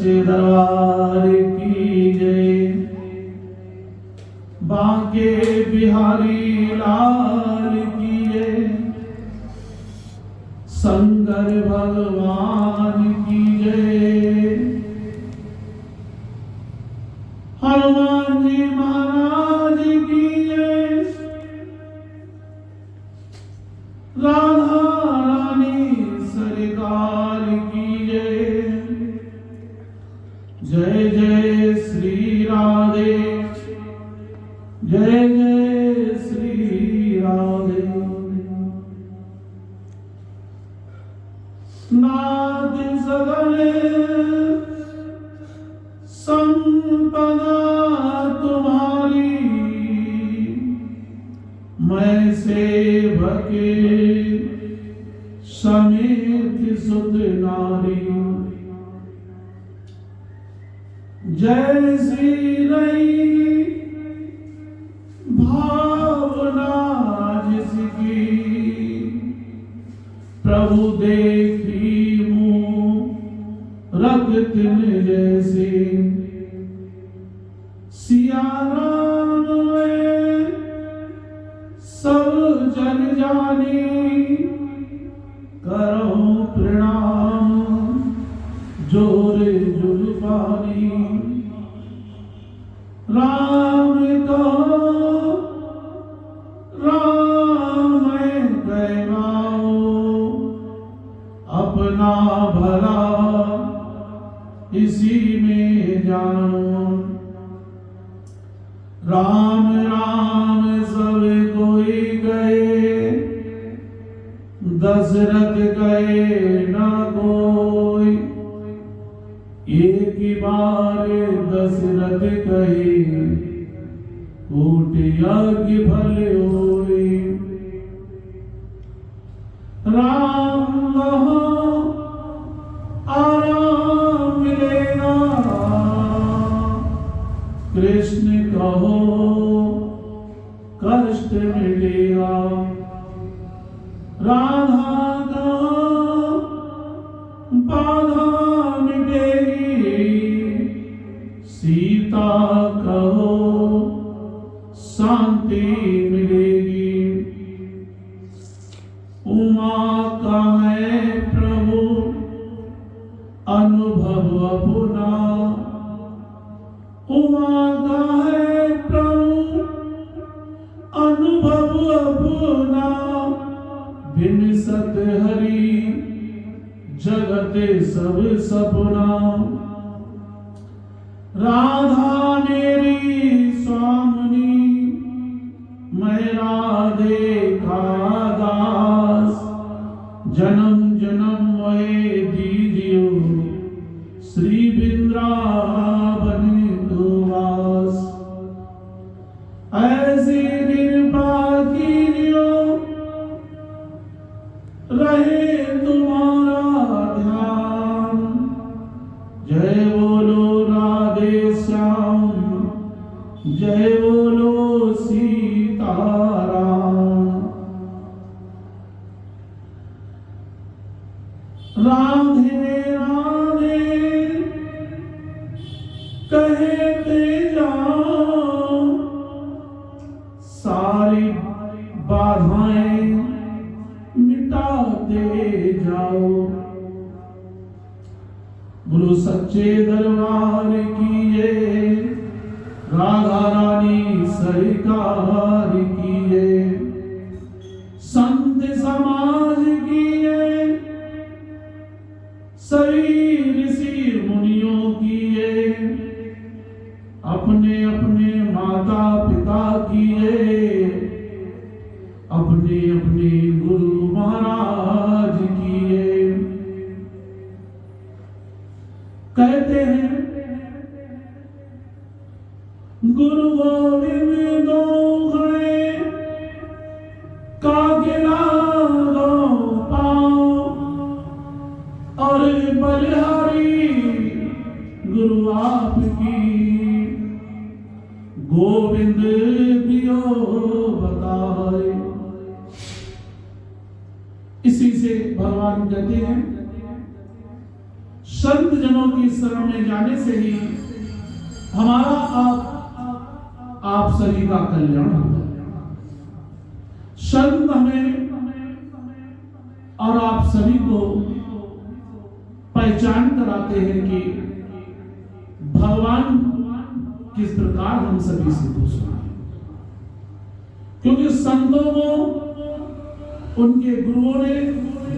सच्चे दरबार की जय। बांके बिहारी लाल की जय। शंकर भगवान की जय। हनुमान जी महाराज की जय। राधा रानी सरकार की जय। जय जय श्री राधे। जय जय श्री राधे। नाथ सगले संपदा तुम्हारी। मैं सेवक समेत सुत नारी। जैसी रही भावना जिसकी। प्रभु देखी मुँह रखत जैसे। सिया राम में सब जन जानी। करो प्रणाम जोरे जुल्फानी। राम को राम कहवाओ। अपना भला इसी में जानो। राम राम सब कोई गए। दशरथ गए न कोई। एक बार दशरथ कहे। कोटि यज्ञ फल होए। राम कहो आराम मिलेगा। कृष्ण कहो कष्ट मिलेगा। राधा कहो बाधा मिटेगी। सीता कहो शांति मिलेगी। उमा का है प्रभु अनुभव अपना। उमा का है प्रभु अनुभव अपना। बिन सत हरि जगत सब सपना। राधा मेरी स्वामिनी मैं राधे का दास। जन्म जन्म में दीजियो श्री वृंदावन वास। ऐसी कृपा कीजियो रहे तुम्हारा ध्यान। जय बोलो राधे श्याम। जय बोलो सीताराम। राधे राधे कहते जाओ। सारी बाधाएं मिटाते जाओ। बोलो सच्चे दरबार की जय। राधा रानी सरकार की जय। संत समाज की जय। सभी ऋषि मुनियों की जय। अपने अपने माता पिता की जय। अपने अपने गुरु महाराज की जय। कहते हैं गुरु गोविंद दो खड़े कागिला दो पाओ। और बलिहारी गुरु आपकी गोविंद दियो बताए। इसी से भगवान कहते हैं संत जनों की शरण में जाने से ही हमारा आप सभी का कल्याण होगा। संत हमें और आप सभी को पहचान कराते हैं कि भगवान किस प्रकार हम सभी से खुश हैं, क्योंकि संतों को उनके गुरुओं ने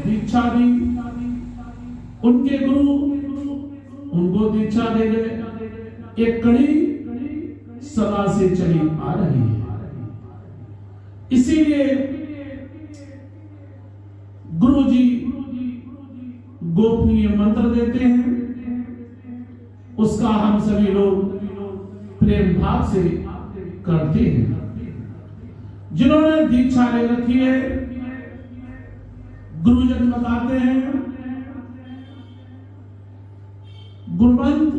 दीक्षा दी, उनके गुरु उनको दीक्षा दे गए। एक कड़ी सदा से चली आ रही है। इसीलिए गुरु जी गोपनीय मंत्र देते हैं, उसका हम सभी लोग प्रेम भाव से करते हैं। जिन्होंने दीक्षा ले रखी है, गुरुजन बताते हैं गुरुमंत्र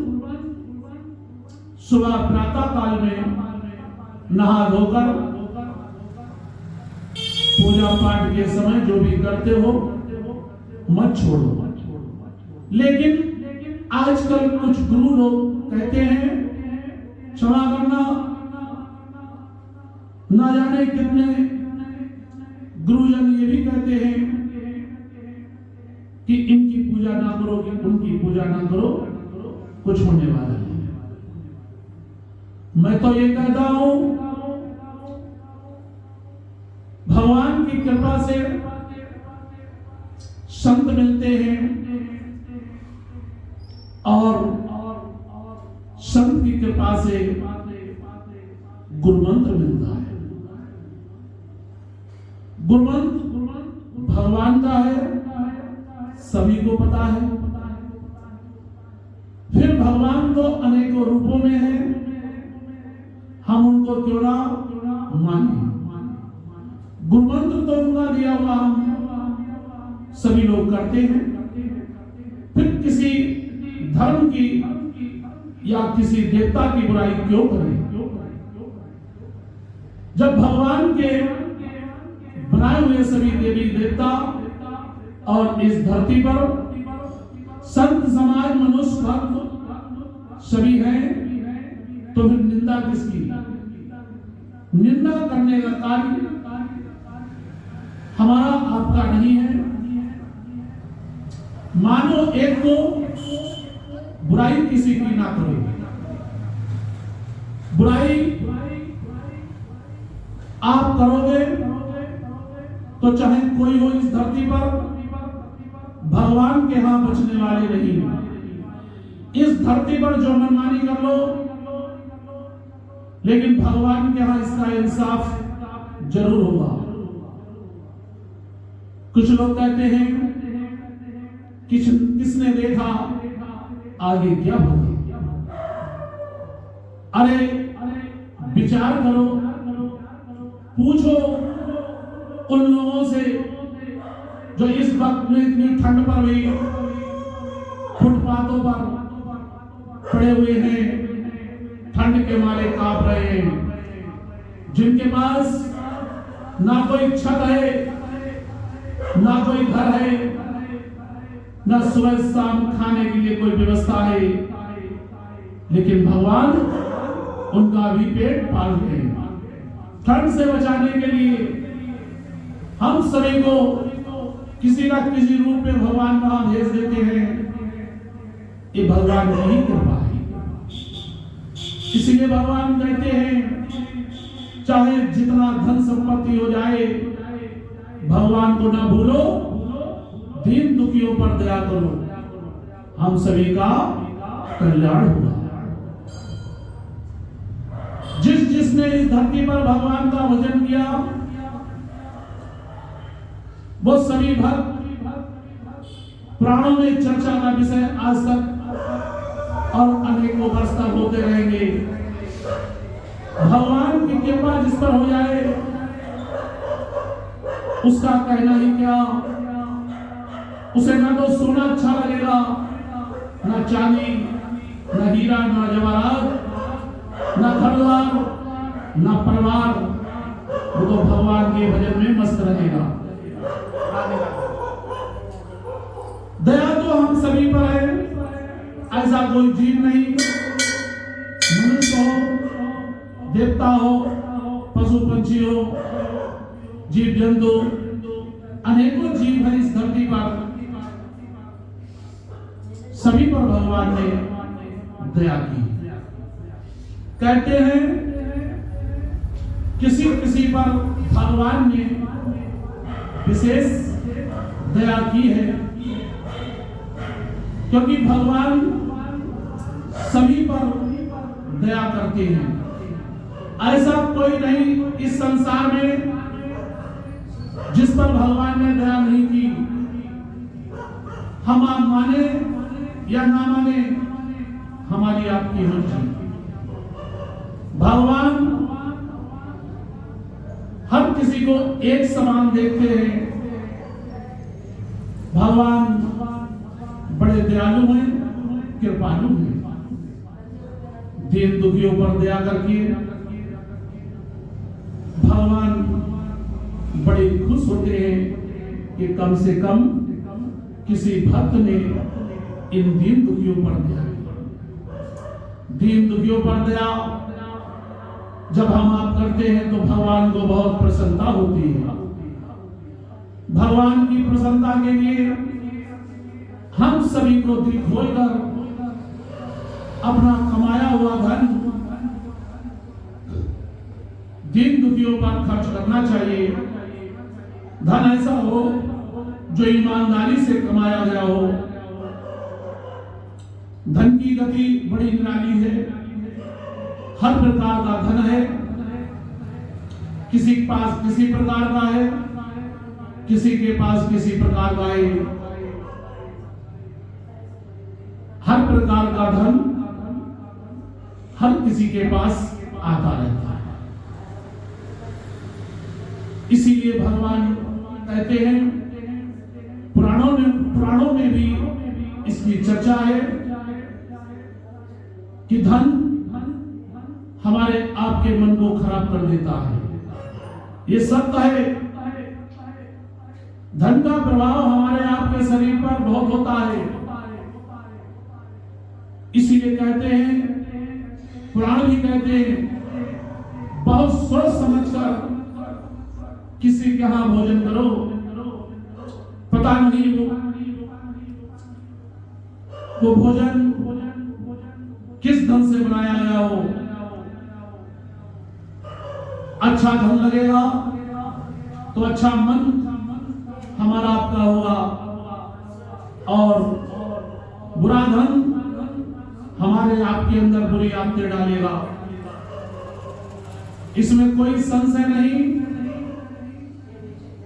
सुबह प्रातः काल में नहा धोकर पूजा पाठ के समय जो भी करते हो मत छोड़ो। लेकिन आजकल कुछ गुरु लोग कहते हैं, क्षमा करना, ना जाने कितने गुरुजन ये भी कहते हैं कि इनकी पूजा ना करो, कि उनकी पूजा ना करो, कुछ होने वाला नहीं। मैं तो ये कहता हूं, भगवान की कृपा से संत मिलते हैं और संत की कृपा से गुरुमंत्र मिलता है। गुरुमंत्र भगवान का है, सभी को पता है। फिर भगवान तो अनेकों रूपों में है, हम उनको क्यों ना माने। गुरुमंत्र तो उनका दिया हुआ हम सभी लोग करते हैं। फिर किसी धर्म की या किसी देवता की बुराई क्यों करें, जब भगवान के बनाए हुए सभी देवी देवता और इस धरती पर संत समाज मनुष्य भक्त सभी हैं, तो फिर निंदा किसकी? निंदा करने का कार्य हमारा आपका नहीं है। मानो एक को बुराई किसी की ना करो। बुराई आप करोगे तो चाहे कोई हो इस धरती पर, भगवान के यहां बचने वाले नहीं। इस धरती पर जो मनमानी कर लो, लेकिन भगवान के यहां इसका इंसाफ जरूर होगा। कुछ लोग कहते हैं किसने देखा आगे क्या होगा। अरे विचार करो, पूछो उन लोगों से जो इस वक्त में इतनी ठंड पर भी फुटपाथों पर पड़े हुए हैं, ठंड के मारे कांप रहे हैं, जिनके पास ना कोई छत है, ना कोई घर है, ना सुबह शाम खाने के लिए कोई व्यवस्था है, लेकिन भगवान उनका भी पेट पाल रहे हैं। ठंड से बचाने के लिए हम सभी को किसी न किसी रूप में भगवान वहां भेज देते हैं। ये भगवान की ही कृपा है। इसलिए भगवान कहते हैं, चाहे जितना धन संपत्ति हो जाए, भगवान को ना भूलो, दीन दुखियों पर दया करो, हम सभी का कल्याण होगा। जिसने इस धरती पर भगवान का भजन किया, वो सभी भक्त प्राणों में चर्चा का विषय आज तक और अनेकों वर्ष तक होते रहेंगे। भगवान की कृपा जिस पर हो जाए, उसका कहना ही क्या। उसे ना तो सोना अच्छा लगेगा, ना चांदी, ना हीरा, ना जवाहरात, ना घर-द्वार, ना परिवार। वो तो भगवान के भजन में मस्त रहेगा। दया तो हम सभी पर है, ऐसा कोई जीव नहीं, मनुष्य हो, देवता हो, पशु पंछी हो, जीव जंतु, अनेकों जीव हैं इस धरती पर, सभी पर भगवान ने दया की। कहते हैं किसी किसी पर भगवान ने विशेष दया की है, क्योंकि भगवान सभी पर दया करते हैं। ऐसा कोई नहीं इस संसार में जिस पर भगवान ने दया नहीं की। हम आप माने या ना माने, हमारी आपकी मर्जी। भगवान हर किसी को एक समान देखते हैं। भगवान बड़े दयालु हैं, कृपालु हैं। दीन दुखियों पर दया करके भगवान बड़े खुश होते हैं कि कम से कम किसी भक्त ने इन दीन दुखियों पर दया। दीन दुखियों पर दया जब हम आप करते हैं तो भगवान को बहुत प्रसन्नता होती है। भगवान की प्रसन्नता के लिए हम सभी को दिल खोलकर अपना कमाया हुआ धन दीन दुखियों पर खर्च करना चाहिए। धन ऐसा हो जो ईमानदारी से कमाया गया हो। धन की गति बड़ी निराली है, हर प्रकार का धन है। किसी के पास किसी प्रकार का है, किसी के पास किसी प्रकार का है। हर प्रकार का धन हर किसी के पास आता रहता है। इसीलिए भगवान कहते हैं, पुराणों में भी इसकी चर्चा है कि धन हमारे आपके मन को खराब कर देता है। ये सत्य है। धन का प्रभाव हमारे आपके शरीर पर बहुत होता है। इसीलिए कहते हैं, पुराण भी कहते हैं, बहुत सोच समझकर किसी के यहां भोजन करो। पता नहीं वो भोजन किस ढंग से बनाया गया हो। अच्छा धन लगेगा तो अच्छा मन हमारा आपका होगा, और बुरा धन हमारे आपके अंदर बुरी आदतें डालेगा। इसमें कोई संशय नहीं।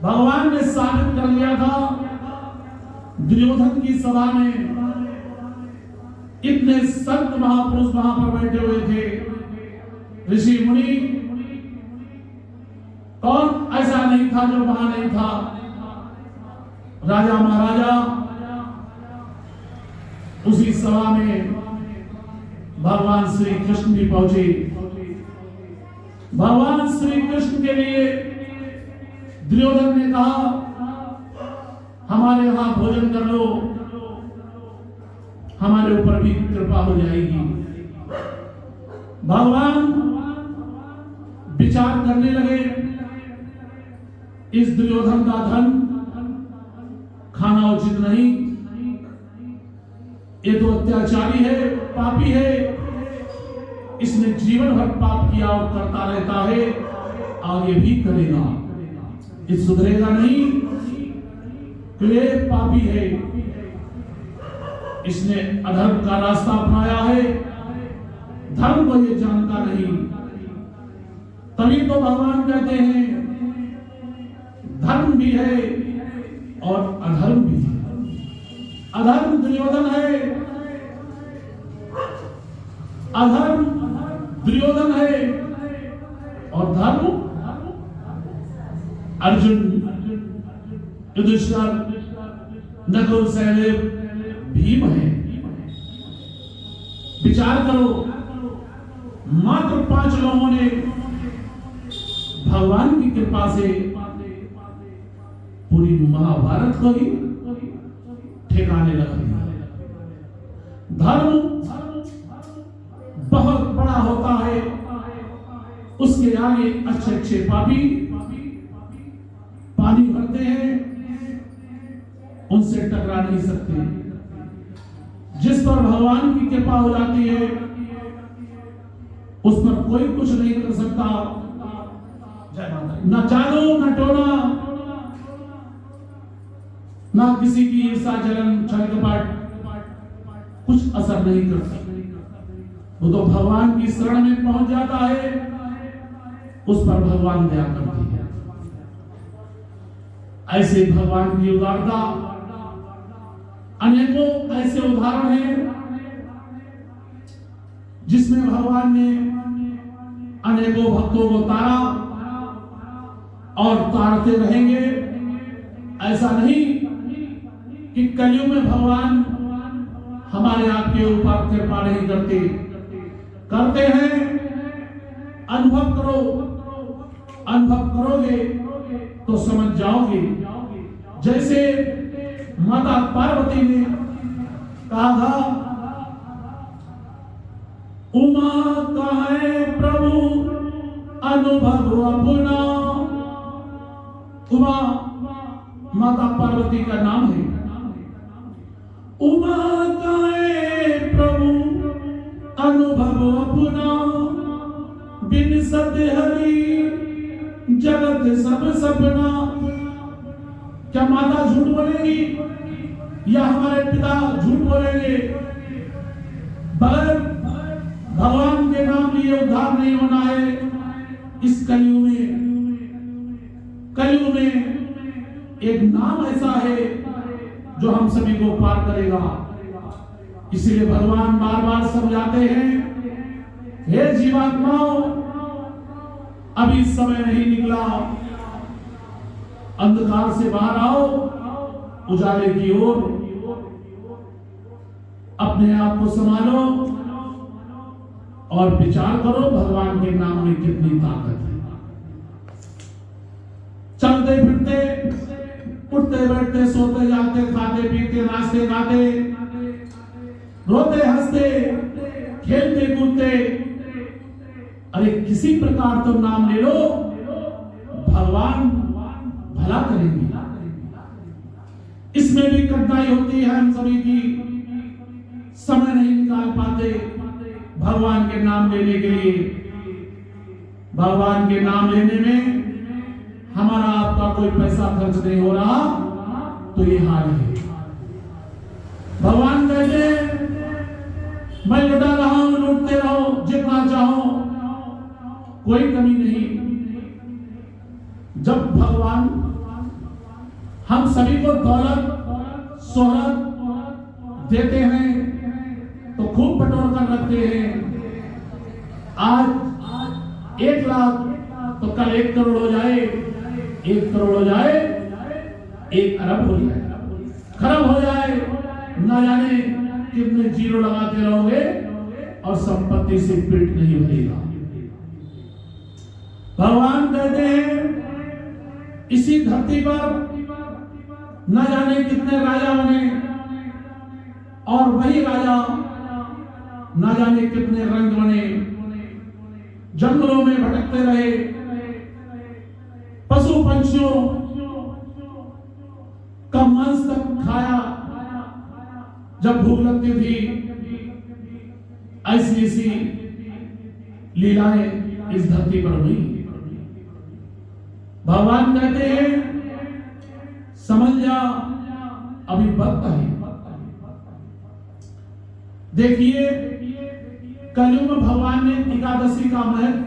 भगवान ने साबित कर लिया था दुर्योधन की सभा में। इतने संत महापुरुष वहां पर बैठे हुए थे, ऋषि मुनि। कौन ऐसा नहीं था जो वहां नहीं था? राजा महाराजा। उसी सभा में भगवान श्री कृष्ण भी पहुंचे। भगवान श्री कृष्ण के लिए दुर्योधन ने कहा, हमारे यहां भोजन कर लो, हमारे ऊपर भी कृपा हो जाएगी। भगवान विचार करने लगे, इस दुर्योधन का धन खाना उचित नहीं। ये तो अत्याचारी है, पापी है। इसने जीवन भर पाप किया और करता रहता है, आगे भी करेगा। ये सुधरेगा नहीं, तो ये पापी है। इसने अधर्म का रास्ता अपनाया है, धर्म को ये जानता नहीं। तभी तो भगवान कहते हैं, धर्म भी है और अधर्म भी है। अधर्म दुर्योधन है, अधर्म दुर्योधन है, और धर्म अर्जुन, युधिष्ठिर, नकुल, सहदेव, भीम है। विचार करो, मात्र 5 लोगों ने भगवान की कृपा से पूरी महाभारत को ही ठिकाने लगा दिया। धर्म बहुत बड़ा होता है, उसके आगे अच्छे अच्छे पापी पानी भरते हैं, उनसे टकरा नहीं सकते। जिस पर भगवान की कृपा हो जाती है उस पर कोई कुछ नहीं कर सकता। न चालो न टोना, न किसी की ईर्षा जलन छल कपट कुछ असर नहीं करता। वो तो भगवान की शरण में पहुंच जाता है, उस पर भगवान दया करती है। ऐसे भगवान की उदारता, अनेकों ऐसे उदाहरण हैं जिसमें भगवान ने अनेकों भक्तों को तारा और तारते रहेंगे। ऐसा नहीं कि कलयुग में भगवान हमारे आपके ऊपर कृपा नहीं करते, करते हैं। अनुभव करो, अनुभव करोगे तो समझ जाओगे। जैसे माता पार्वती ने कहा था, उमा कहे प्रभु अनुभव अपना। उमा माता पार्वती का नाम है। उमा कहे प्रभु अनुभव अपना, बिन सत्य हरि जगत सब सपना। क्या माता झूठ बोलेगी या हमारे पिता झूठ बोलेंगे? बगैर भगवान के नाम लिए उद्धार नहीं होना है। इस कलयुग में एक नाम ऐसा है जो हम सभी को पार करेगा। इसीलिए भगवान बार बार समझाते हैं, हे जीवात्माओं, अभी समय नहीं निकला, अंधकार से बाहर आओ, उजाले की ओर। अपने आप को संभालो और विचार करो भगवान के नाम में कितनी ताकत है। चलते फिरते, उठते बैठते, सोते जागते, खाते पीते, नाचते गाते, रोते हंसते, खेलते कूदते, अरे किसी प्रकार तो नाम ले लो, भगवान भला करेंगे। इसमें भी कठिनाई होती है हम सभी की, समय नहीं निकाल पाते भगवान के नाम लेने के लिए। भगवान के नाम लेने में हमारा आपका कोई पैसा खर्च नहीं हो रहा, तो ये हाल है। भगवान कहते मैं लुटा रहा हूं, लूटते रहो जितना चाहो, कोई कमी नहीं। जब भगवान हम सभी को दौलत शोहरत देते हैं तो खूब बटोर कर रखते हैं। आज 1 लाख तो कल 1 करोड़ हो जाए, 1 करोड़ हो जाए, 1 अरब हो जाए, खरब हो जाए, ना जाने कितने जीरो लगाते रहोगे और संपत्ति से पेट नहीं भरेगा। भगवान कहते हैं इसी धरती पर न जाने कितने राजा बने और वही राजा न जाने कितने रंग बने, जंगलों में भटकते रहे, पशु पंछियों का मांस तक खाया जब भूख लगती थी। ऐसी ऐसी लीलाएं इस धरती पर हुई। भगवान कहते हैं समझ जा, अभी वक्त है। देखिए कलयुग में भगवान ने एकादशी का महत्व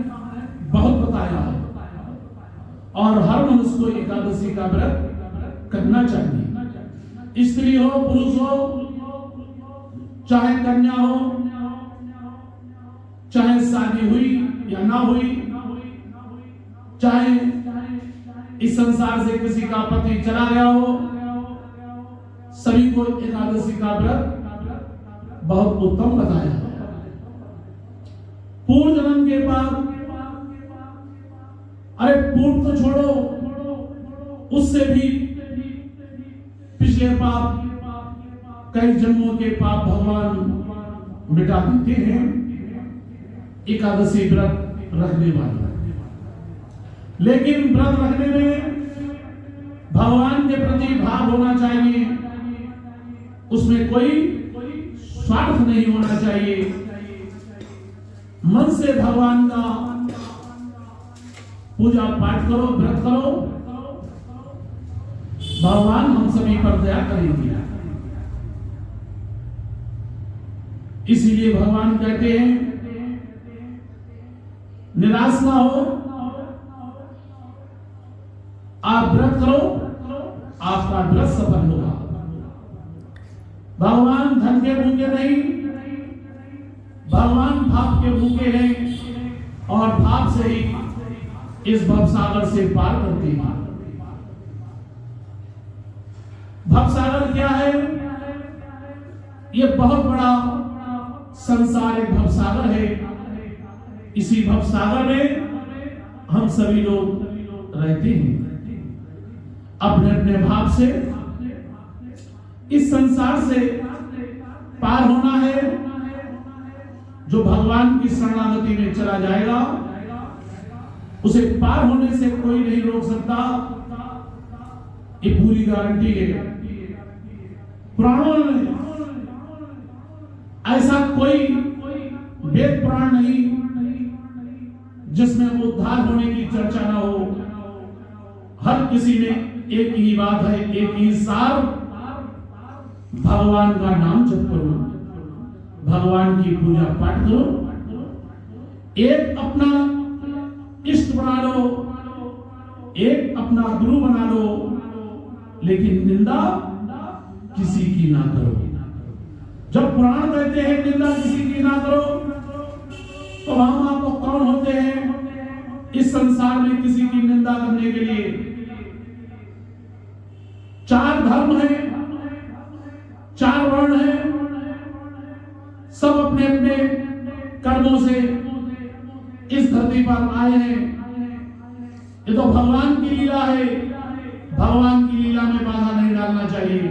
बहुत बताया है और हर मनुष्य को एकादशी का व्रत करना चाहिए। स्त्री हो, पुरुष हो, चाहे कन्या हो, चाहे शादी हुई या ना हुई, चाहे इस संसार से किसी का पति चला गया हो, सभी को एकादशी का व्रत बहुत उत्तम बताया है। पूर्व जन्म के बाद, अरे पूर्व तो छोड़ो, उससे भी पिछले पाप, कई जन्मों के पाप भगवान मिटा देते हैं एकादशी व्रत रखने वाले। लेकिन व्रत रखने में भगवान के प्रति भाव होना चाहिए, उसमें कोई स्वार्थ नहीं होना चाहिए। मन से भगवान का पूजा पाठ करो, व्रत करो, भगवान हम सभी पर दया करेंगे। इसीलिए भगवान कहते हैं निराश ना हो, आप व्रत करो, आपका व्रत सफल होगा। भगवान धन के भूखे नहीं, भगवान भाव के भूखे हैं और भाव से ही इस भवसागर से पार करते हैं। भवसागर क्या है? ये बहुत बड़ा संसार एक भवसागर है। इसी भवसागर में हम सभी लोग रहते हैं। अपने अपने भाव से इस संसार से पार होना है। जो भगवान की शरणागति में चला जाएगा उसे पार होने से कोई नहीं रोक सकता, ये पूरी गारंटी है। पुराणों में ऐसा कोई वेद पुराण नहीं जिसमें उद्धार होने की चर्चा ना हो। हर किसी में एक ही बात है, एक ही सार, भगवान का नाम जप करो, भगवान की पूजा पाठ करो, एक अपना इष्ट बना लो, एक अपना गुरु बना लो, लेकिन निंदा किसी की ना करो। जब पुराण कहते हैं निंदा किसी की ना करो, तो हम आपको कौन होते हैं इस संसार में किसी की निंदा करने के लिए? चार धर्म है, चार वर्ण है, सब अपने अपने कर्मों से इस धरती पर आए हैं। ये तो भगवान की लीला है, भगवान की लीला में बाधा नहीं डालना चाहिए।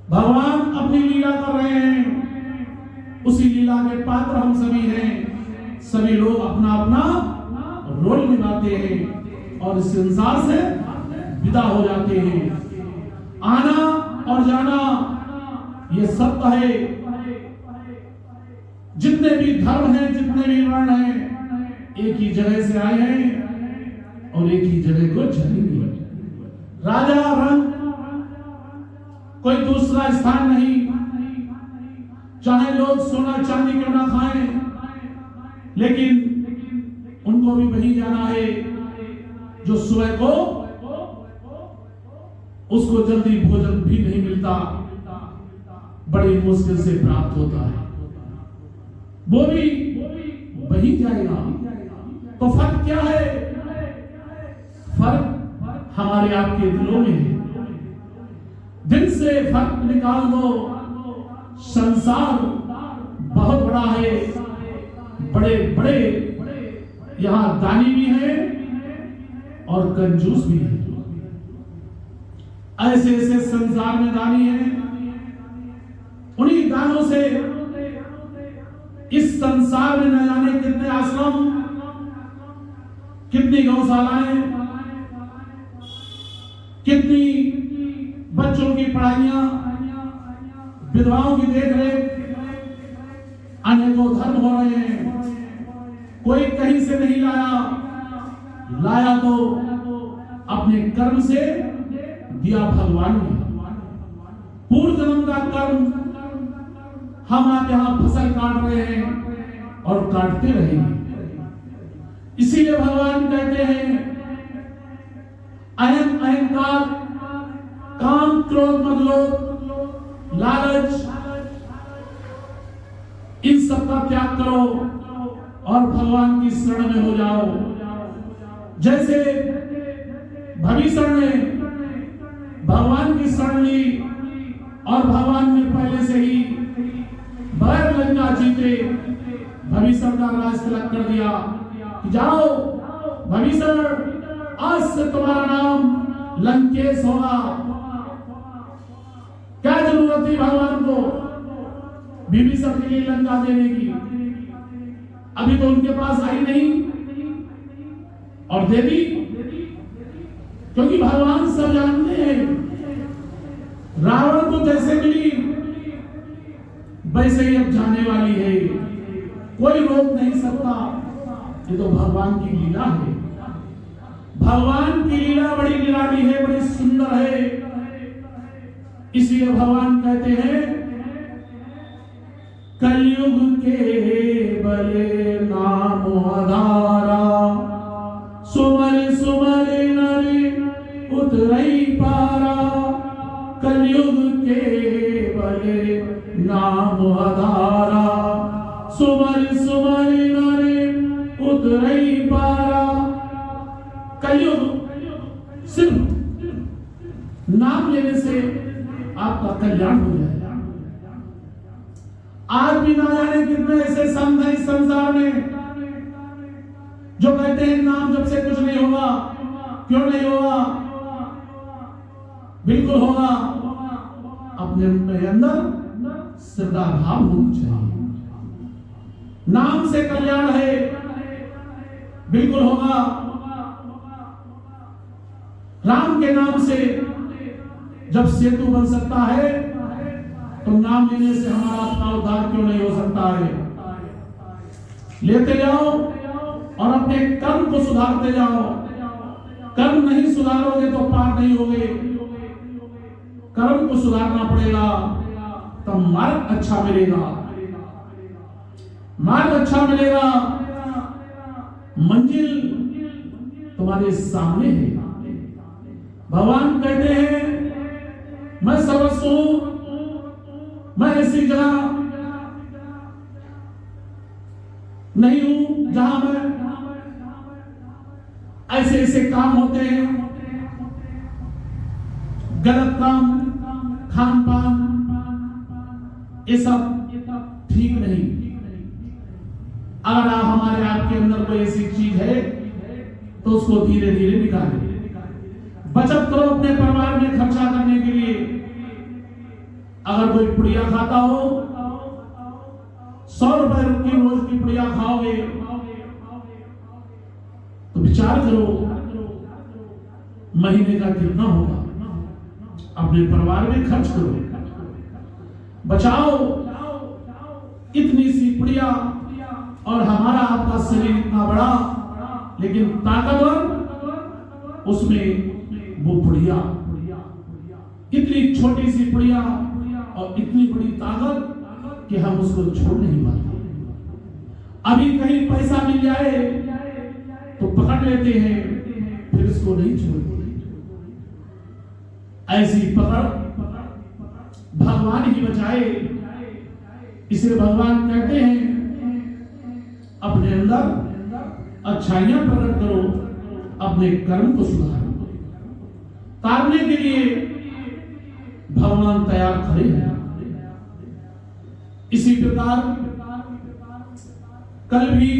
भगवान अपनी लीला कर रहे हैं, उसी लीला के पात्र हम सभी हैं। सभी लोग अपना अपना रोल निभाते हैं और इस संसार से विदा हो जाते हैं। आना और जाना ये सत्य है। जितने भी धर्म हैं, जितने भी वर्ण हैं, एक ही जगह से आए हैं और एक ही जगह को चलेंगे। राजा रंग कोई दूसरा स्थान नहीं। चाहे लोग सोना चांदी क्यों ना खाएं, लेकिन उनको भी वही जाना है जो सुबह को उसको जल्दी भोजन भी नहीं मिलता, बड़ी मुश्किल से प्राप्त होता है, वो भी वही जाएगा। तो फर्क क्या है? फर्क हमारे आपके दिलों में है। दिल से फर्क निकाल दो। संसार बहुत बड़ा है, बड़े बड़े यहां दानी भी हैं और कंजूस भी हैं। ऐसे ऐसे संसार में दानी हैं, उन्हीं दानों से इस संसार में न जाने कितने आश्रम, कितनी गौशालाएं, कितनी बच्चों की पढ़ाइयां, विधवाओं की देखरेख, अनेकों धर्म हो रहे हैं। कोई कहीं से नहीं लाया तो अपने कर्म से दिया भगवान ने। पूर्व जन्म का कर्म हम आप यहां फसल काट रहे हैं और काटते रहेंगे। इसीलिए भगवान कहते हैं अहम अहंकार, काम क्रोध मद लोभ लालच, इन सब का त्याग करो और भगवान की शरण में हो जाओ। जैसे भविष्य ने भगवान की शरण ली और भगवान ने पहले से ही बैर लंका जीते भविष्य का राज तिलक कर दिया कि जाओ भविष्य, आज से तुम्हारा नाम लंकेश होगा। क्या जरूरत थी भगवान को? बीवी सबके लिए लंका देने की, अभी तो उनके पास आई नहीं और दे दी, क्योंकि भगवान सब जानते हैं रावण को जैसे मिली वैसे ही अब जाने वाली है, कोई रोक नहीं सकता। ये तो भगवान की लीला है। भगवान की लीला बड़ी निराली है, बड़ी सुंदर है। इसलिए भगवान कहते हैं कलयुग के बले नाम आधारा, सुमर सुमर नरे उतरई पारा। कलयुग के बले नाम आधारा, सुमर सुमर नरे उतरई पारा। कलयुग सिर्फ नाम लेने से आपका कल्याण हो जाएगा। आज भी ना जाने कितने ऐसे संत हैं इस संसार में जो कहते हैं नाम जब से कुछ नहीं होगा। क्यों नहीं होगा? बिल्कुल होगा। अपने अंदर श्रद्धा भाव होना चाहिए। नाम से कल्याण है, बिल्कुल होगा। राम के नाम से जब सेतु बन सकता है तो नाम लेने से हमारा अपना उद्धार क्यों नहीं हो सकता है? लेते जाओ और अपने कर्म को सुधारते जाओ। कर्म नहीं सुधारोगे तो पार नहीं होगे। कर्म को सुधारना पड़ेगा, तब मार्ग अच्छा मिलेगा। मार्ग अच्छा मिलेगा, मंजिल तुम्हारे सामने है। भगवान कहते हैं मैं सर्वस्व हूं, मैं ऐसी जगह नहीं हूं जहां मैं ऐसे ऐसे काम होते हैं, गलत काम, खान पान, ये सब ठीक नहीं। अगर हमारे आपके अंदर कोई ऐसी चीज है तो उसको धीरे धीरे निकालें। बचत करो अपने परिवार में खर्चा करने के लिए। अगर कोई पुड़िया खाता हो, 100 रुपए की रोज की पुड़िया खाओगे तो विचार करो महीने का कितना होगा। अपने परिवार में खर्च करो, बचाओ। इतनी सी पुड़िया और हमारा आपका शरीर इतना बड़ा लेकिन ताकतवर, उसमें वो पुड़िया, इतनी छोटी सी पुड़िया और इतनी बड़ी ताकत कि हम उसको छोड़ नहीं पाते। अभी कहीं पैसा मिल जाए तो पकड़ लेते हैं, फिर इसको नहीं छोड़ते। ऐसी पकड़ भगवान ही बचाए। इसलिए भगवान कहते हैं अपने अंदर अच्छाइयां प्रकट करो, अपने कर्म को सुधारो। तारने के लिए भगवान तैयार खड़े हैं। इसी प्रकार कल भी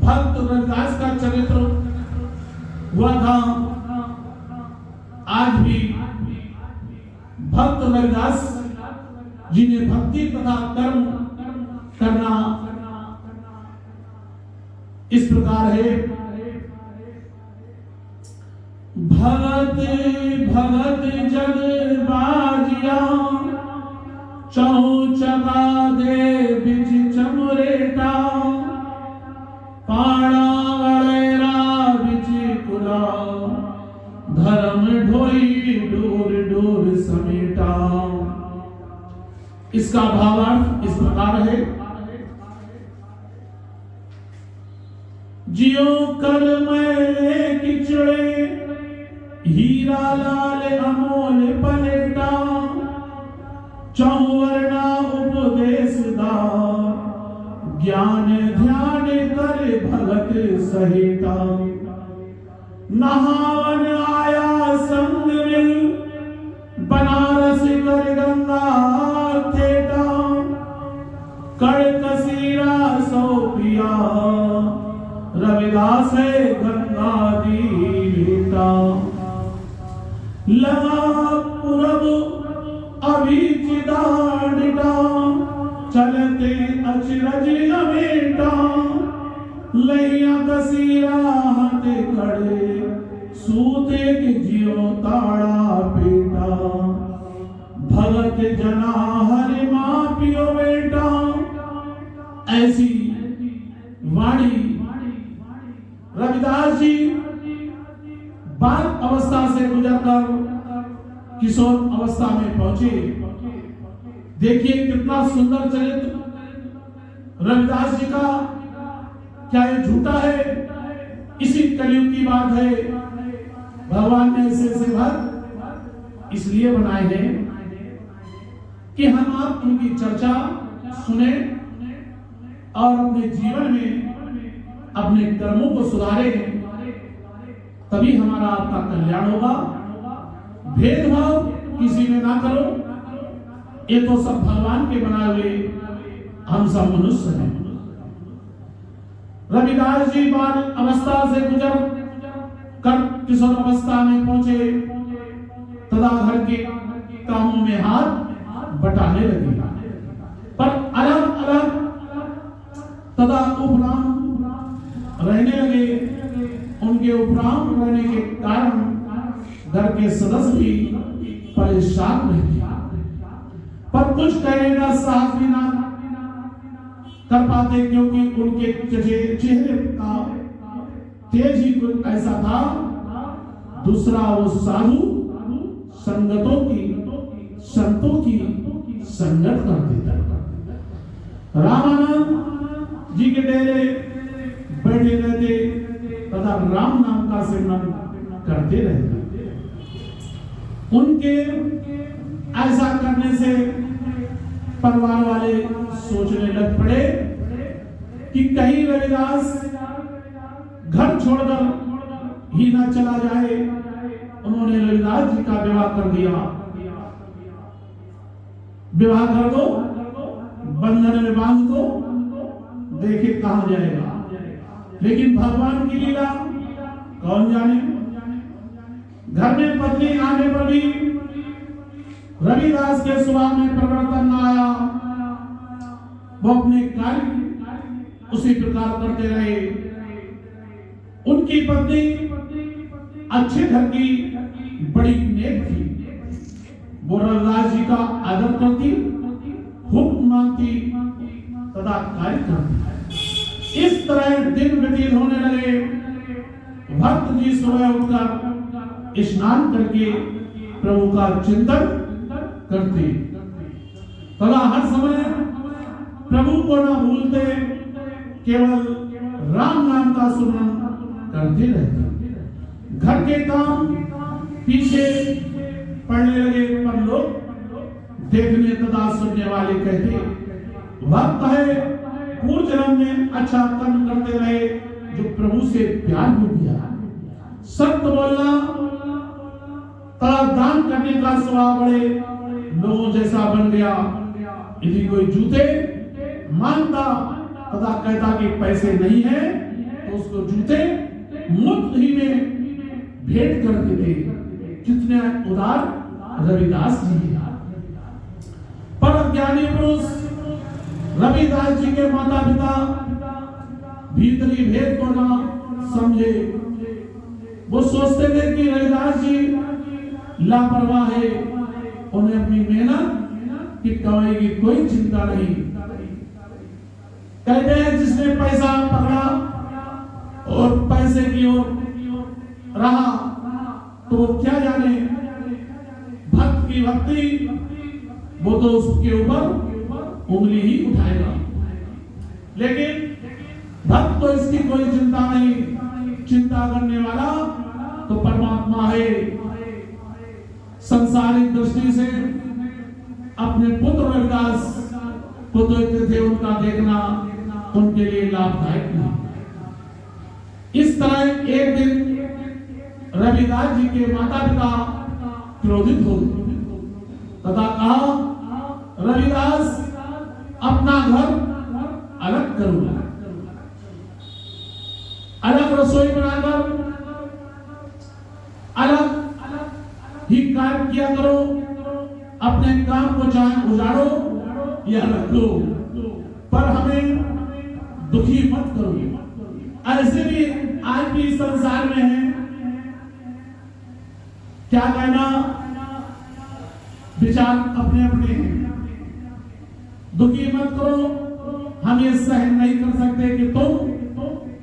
भक्त रविदास का चरित्र हुआ था। आज भी भक्त रविदास जी ने भक्ति तथा कर्म करना इस प्रकार है। भगत भगत जग बाजिया, चहु चका दे बिच चमरेटा। पाड़ा वड़ेरा बिच कुला, धर्म ढोई डोर डोर समेटा। इसका भावार्थ इस प्रकार है। जियो कर मैले किचड़े, हीरा लाल अमोल पलेटा। चौवर्णा उपदेशदार, ज्ञान ध्यान कर भगत सहेटा। नहावन आया संग मिल, बनारस कर गंगा थेटा। कड़ कसीरा सो पिया, रविदास है गंगा दी बेटा। लगा पुरब अभी चिदा लैया कसी राहत खड़े सूते के जियो ताड़ा पेटा भगत जना हरि माँ पियो बेटा। ऐसी वाणी रविदास जी बाल अवस्था से गुजरकर किशोर अवस्था में पहुंचे। देखिए कितना सुंदर चरित्र रविदास जी का। क्या ये झूठा है? इसी कलयुग की बात है। भगवान ने ऐसे भक्त इसलिए बनाए हैं कि हम आप उनकी चर्चा सुने और अपने जीवन में अपने कर्मों को सुधारें, तभी हमारा आपका कल्याण होगा। भेदभाव किसी में ना करो, ये तो सब भगवान के बनाए हुए हम सब मनुष्य हैं। रविदास जी बाल अवस्था से गुजर कर किशोर अवस्था में पहुंचे, तदा घर के कामों में हाथ बटाने लगे। पर अलग अलग तदा उपराम रहने लगे। उनके उपराम रहने के कारण घर के सदस्य भी परेशान रहे, पर कुछ कहने का साहस भी ना कर पाते, क्योंकि उनके चेहरे का तेज ही कुछ ऐसा था। दूसरा वो साधु संगतों की संतों की संगत करते थे। रामानंद जी के डेरे बैठे रहते तथा राम नाम का सिमरन करते रहते। उनके ऐसा करने से परिवार वाले सोचने लग पड़े कि कहीं रविदास घर छोड़कर ही ना चला जाए। उन्होंने रविदास जी का विवाह कर दिया। विवाह कर दो, बंधन में बांध दो, देखे कहां जाएगा। लेकिन भगवान की लीला कौन जाने। घर में पत्नी आने पर भी रविदास के स्वभाव में परिवर्तन न आया। वो अपने कार्य उसी प्रकार करते रहे। उनकी पत्नी अच्छे घर की बड़ी नेक थी। वो रविदास जी का आदर करती, हुक्म मानती तथा कार्य करती। इस तरह दिन व्यतीत होने लगे। भक्त जी सुबह उठकर स्नान करके प्रभु का चिंतन करते तथा हर समय प्रभु को न भूलते, केवल राम नाम का सुमरन करते रहते। घर के काम पीछे पड़ने लगे, पर लोग देखने तथा सुनने वाले कहते वक्त है पूर्व जन्म में अच्छा कर्म करते रहे जो प्रभु से प्यार हो गया। सत्य बोलना तथा दान करने का स्वभाव बड़े लोगों जैसा बन गया। यदि कोई जूते मांगता तथा कहता कि पैसे नहीं है तो उसको जूते मुफ्त ही में भेंट कर देते। कितने उदार रविदास जी। पर ज्ञानी पुरुष रविदास जी के माता पिता भीतरी भेद को ना समझे। वो सोचते थे कि रविदास जी लापरवाह है, उन्हें अपनी मेहनत की कमाई की कोई चिंता नहीं। कहते हैं जिसने पैसा पकड़ा और पैसे की ओर रहा तो वो क्या जाने भक्त की भक्ति, वो तो उसके ऊपर उंगली ही उठाएगा। लेकिन भक्त तो इसकी कोई चिंता नहीं। चिंता करने वाला तो परमात्मा है। संसारिक दृष्टि से अपने पुत्र रविदास को देखते थे, उनका देखना उनके लिए लाभदायक नहीं। इस तरह एक दिन रविदास जी के माता पिता क्रोधित हो तथा कहा रविदास अपना घर अलग करो, अलग रसोई बनाकर अलग ही कार्य किया करो। अपने काम को चाहे उजाड़ो या रख लो, पर हमें दुखी मत करो। ऐसे भी आज भी इस संसार में है। क्या कहना, विचार अपने अपने हैं। दुखी मत करो, हम ये सहन नहीं कर सकते कि तुम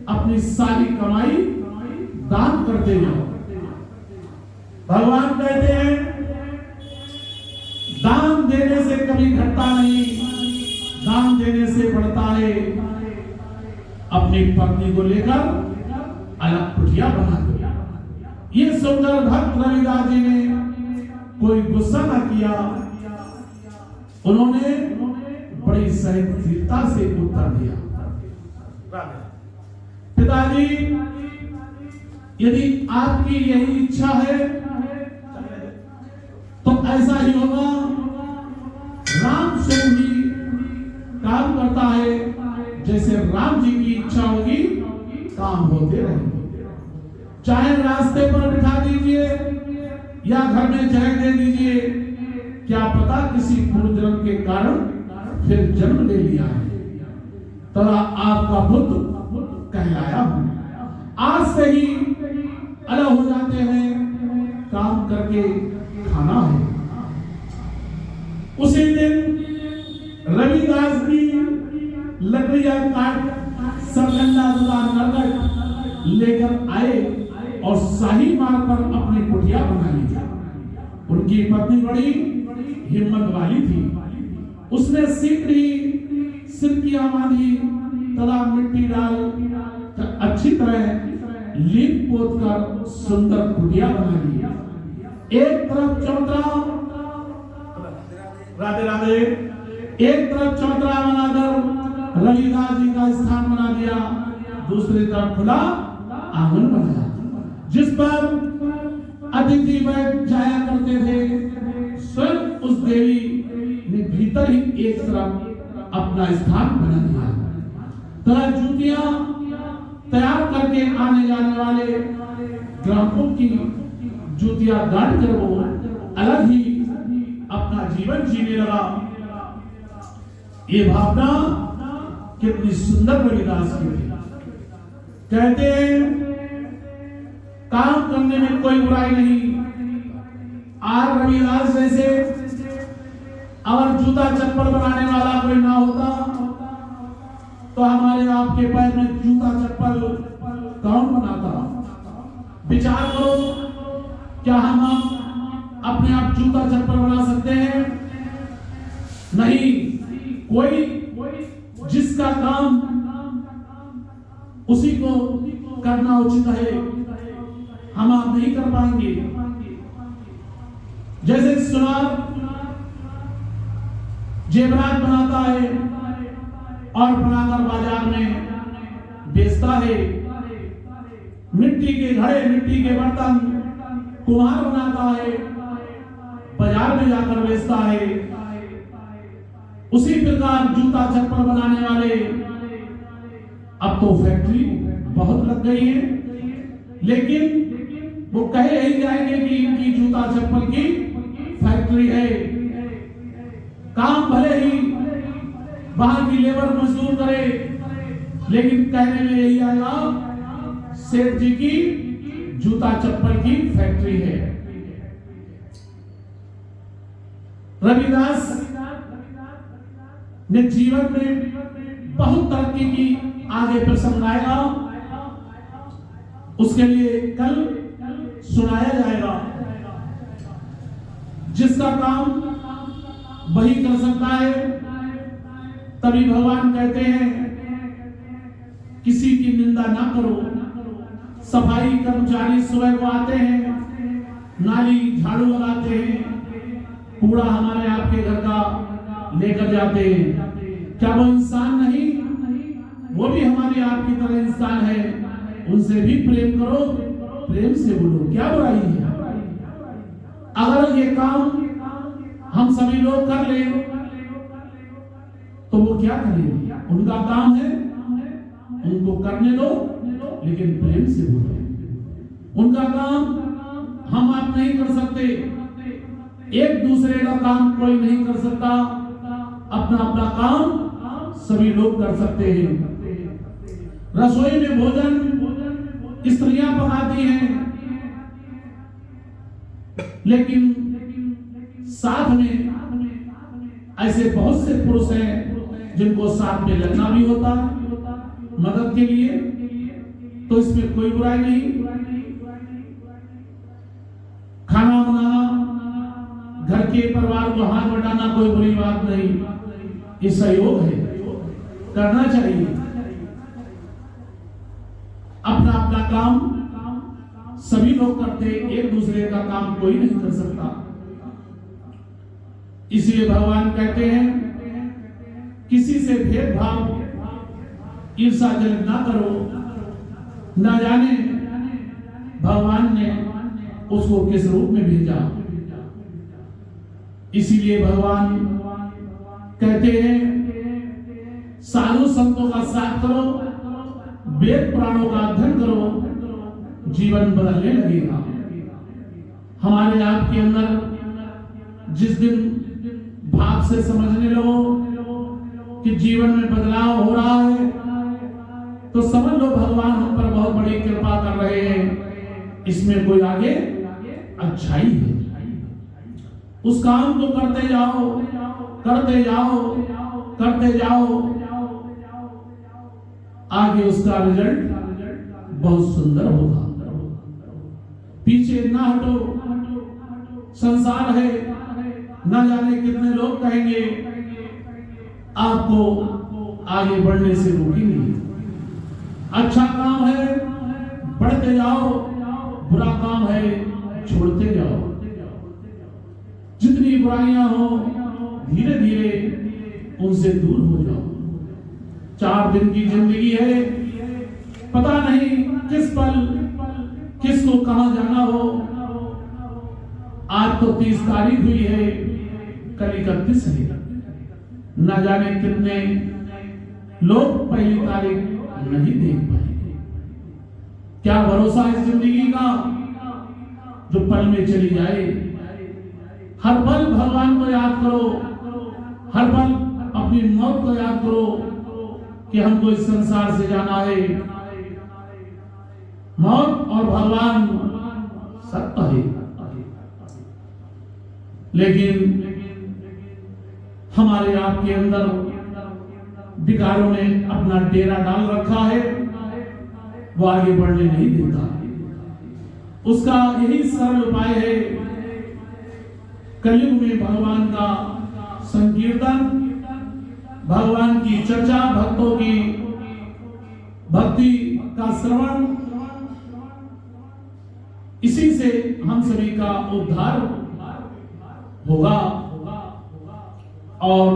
अपनी सारी कमाई दान करते जाओ। भगवान कहते हैं दान देने से कभी घटता नहीं, दान देने से बढ़ता है। अपनी पत्नी को लेकर अलग कुटिया बना दो। ये सुंदर भक्त रविदास जी ने कोई गुस्सा न किया, उन्होंने बड़ी सहनशीलता से उत्तर दिया। पिताजी, यदि आपकी यही इच्छा है तो ऐसा ही होगा। राम स्वयं ही काम करता है, जैसे राम जी की इच्छा होगी काम होते रहेंगे। चाहे रास्ते पर बिठा दीजिए या घर में जगह दे दीजिए, क्या पता किसी पूर्व जन्म के कारण फिर जन्म ले लिया है, तो आपका बुद्ध कहलाया हूं। आज से ही अलग हो जाते हैं, काम करके खाना है। उसी दिन रविदास जी लकड़ियां काट सरगंडा नरगट लेकर आए और शाही मार्ग पर अपनी कुटिया बना ली। उनकी पत्नी बड़ी हिम्मत वाली थी, उसने सीकड़ी सिरकियां बांधी, तला मिट्टी डाल अच्छी तरह लीप पोत कर सुंदर कुटिया बना ली। एक तरफ चौतरा, राधे राधे, एक तरफ चौतरा बनाकर रविदास जी का स्थान बना दिया, दूसरी तरफ खुला आंगन बनाया, जिस पर अतिथि बैठ जाया करते थे। स्वयं उस देवी ने भीतर ही एक तरफ अपना स्थान बना दिया। तरह जूतियां तैयार करके आने जाने वाले ग्राहकों की जूतियां गाड़ कर वो अलग ही अपना जीवन जीने लगा। ये भावना कितनी सुंदर रविदास की थी। कहते हैं काम करने में कोई बुराई नहीं। आज रविदास जैसे अगर जूता चप्पल बनाने वाला कोई ना होता तो हमारे आपके पैर में जूता चप्पल कौन बनाता? विचार करो, क्या हम अपने आप जूता चप्पल बना सकते हैं? नहीं। कोई जिसका काम उसी को करना उचित है, हम आप नहीं कर पाएंगे। जैसे सुनार जेवरात बनाता है और बनाकर बाजार में बेचता है, मिट्टी के घड़े, मिट्टी के बर्तन कुम्हार बनाता है, बाजार में जाकर बेचता है। उसी प्रकार जूता चप्पल बनाने वाले अब तो फैक्ट्री बहुत लग गई है, लेकिन वो कहे ही जाएंगे कि इनकी जूता चप्पल की फैक्ट्री है। काम भले ही वहां की लेबर मजदूर करे, लेकिन कहने में यही आएगा सेठ जी की जूता चप्पल की फैक्ट्री है। रविदास ने जीवन में बहुत तरक्की की, आगे प्रसंग आएगा, उसके लिए कल सुनाया जाएगा। जिसका काम वही कर सकता है, तभी भगवान कहते हैं किसी की निंदा ना करो। सफाई कर्मचारी सुबह को आते हैं, नाली झाड़ू लगाते हैं, कूड़ा हमारे आपके घर का लेकर जाते हैं। क्या वो इंसान नहीं? वो भी हमारे आपकी तरह इंसान है। उनसे भी प्रेम करो, प्रेम से बोलो, क्या बुराई है? अगर ये काम हम सभी लोग कर ले तो वो क्या करेंगे? उनका काम है, उनको करने दो, लेकिन प्रेम से बोलो। उनका काम हम आप नहीं कर सकते, एक दूसरे का काम कोई नहीं कर सकता, अपना अपना काम सभी लोग कर सकते हैं। रसोई में भोजन स्त्रियां पकाती हैं, लेकिन साथ में ऐसे बहुत से पुरुष हैं जिनको साथ में लगना भी होता मदद के लिए, तो इसमें कोई बुराई नहीं। खाना बनाना, घर के परिवार को हाथ बटाना कोई बुरी बात नहीं, ये सहयोग है, करना चाहिए। अपना अपना काम सभी लोग करते, एक दूसरे का काम कोई नहीं कर सकता। इसलिए भगवान कहते हैं किसी से भेदभाव ईर्ष्या जलन ना करो। ना जाने भगवान ने उसको किस रूप में भेजा। इसीलिए भगवान कहते हैं साधु संतों का साथ करो, वेद पुराणों का अध्ययन करो, जीवन बदलने लगेगा। हमारे आपके अंदर जिस दिन भाव से समझने लगो कि जीवन में बदलाव हो रहा है, तो समझ लो भगवान हम पर बहुत बड़ी कृपा कर रहे हैं। इसमें कोई आगे अच्छाई है। उस काम को करते जाओ, करते जाओ, करते जाओ, आगे उसका रिजल्ट बहुत सुंदर होगा। पीछे ना हटो, संसार है, ना जाने कितने लोग कहेंगे, आपको आगे बढ़ने से रोकेंगे। अच्छा काम है बढ़ते जाओ, बुरा काम है छोड़ते जाओ। जितनी बुराइयां हो धीरे धीरे उनसे दूर हो जाओ। 4 दिन की जिंदगी है, पता नहीं किस पल किसको कहां जाना हो। आज तो 30 तारीख हुई है, कल 31 है। न जाने कितने लोग पहली तारीख नहीं देख पाएंगे। क्या भरोसा इस जिंदगी का जो पल में चली जाए। हर पल भगवान को याद करो, हर पल अपनी मौत को याद करो कि हमको इस संसार से जाना है। मौत और भगवान सत्य है, लेकिन हमारे आपके अंदर विकारों ने अपना डेरा डाल रखा है, वो आगे बढ़ने नहीं देता। उसका यही सरल उपाय है, कलयुग में भगवान का संकीर्तन, भगवान की चर्चा, भक्तों की भक्ति का श्रवण, इसी से हम सभी का उद्धार होगा। और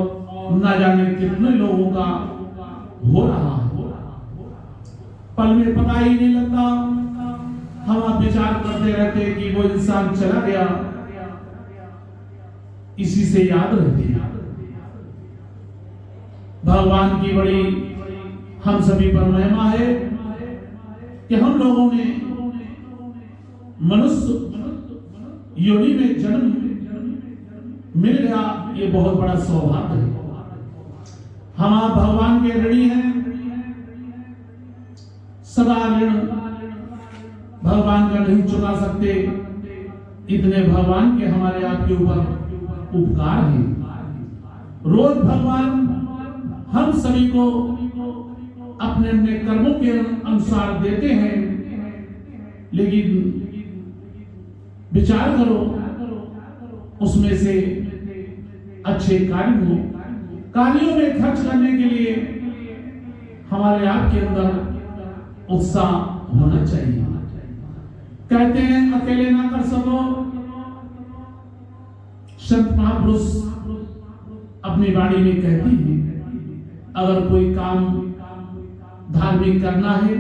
न जाने कितने लोगों का हो रहा है, पल में पता ही नहीं लगता। हम आप विचार करते रहते कि वो इंसान चला गया, इसी से याद रहते हैं। भगवान की बड़ी हम सभी पर महिमा है कि हम लोगों ने मनुष्य योनि में जन्म मिल गया, ये बहुत बड़ा सौभाग्य है। हम आप भगवान के ऋणी हैं, सदा ऋण भगवान का नहीं चुका सकते। इतने भगवान के हमारे आपके ऊपर उपकार हैं। रोज भगवान हम सभी को अपने अपने कर्मों के अनुसार देते हैं, लेकिन विचार करो उसमें से अच्छे कार्य हो, कार्यों में खर्च करने के लिए हमारे आपके अंदर उत्साह होना चाहिए। कहते हैं अकेले ना कर सको। संत महापुरुष अपनी वाणी में कहती है, अगर कोई काम धार्मिक करना है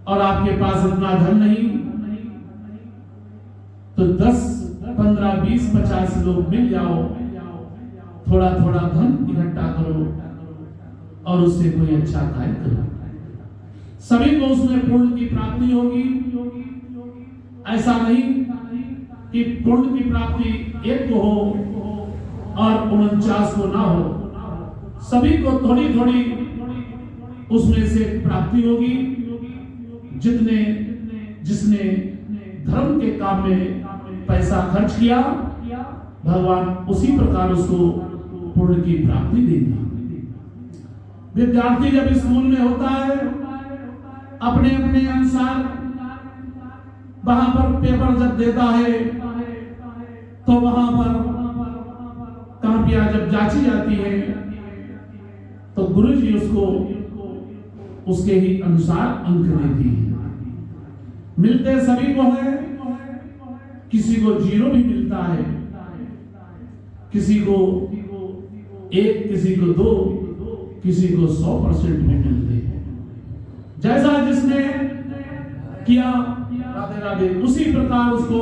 और आपके पास इतना धन नहीं, तो 10, 15, 20, 50 लोग मिल जाओ, थोड़ा थोड़ा धन इकट्ठा करो और उससे कोई अच्छा कार्य करो। सभी को उसमें पुण्य की प्राप्ति होगी। ऐसा नहीं कि पुण्य की प्राप्ति एक को हो और 49 को ना हो। सभी को थोड़ी थोड़ी उसमें से प्राप्ति होगी। जिसने धर्म के काम में पैसा खर्च किया, भगवान उसी प्रकार उसको पुण्य की प्राप्ति देंगे। विद्यार्थी जब स्कूल में होता है, अपने अपने अनुसार वहां पर पेपर जब देता है, तो वहां पर कापियां जब जांची जाती है, तो गुरुजी उसको उसके ही अनुसार अंक देती है। मिलते सभी को है, किसी को 0 भी मिलता है, किसी को 1, किसी को 2, किसी को 100% भी मिलते हैं। जैसा जिसने किया, राधे राधे, उसी प्रकार उसको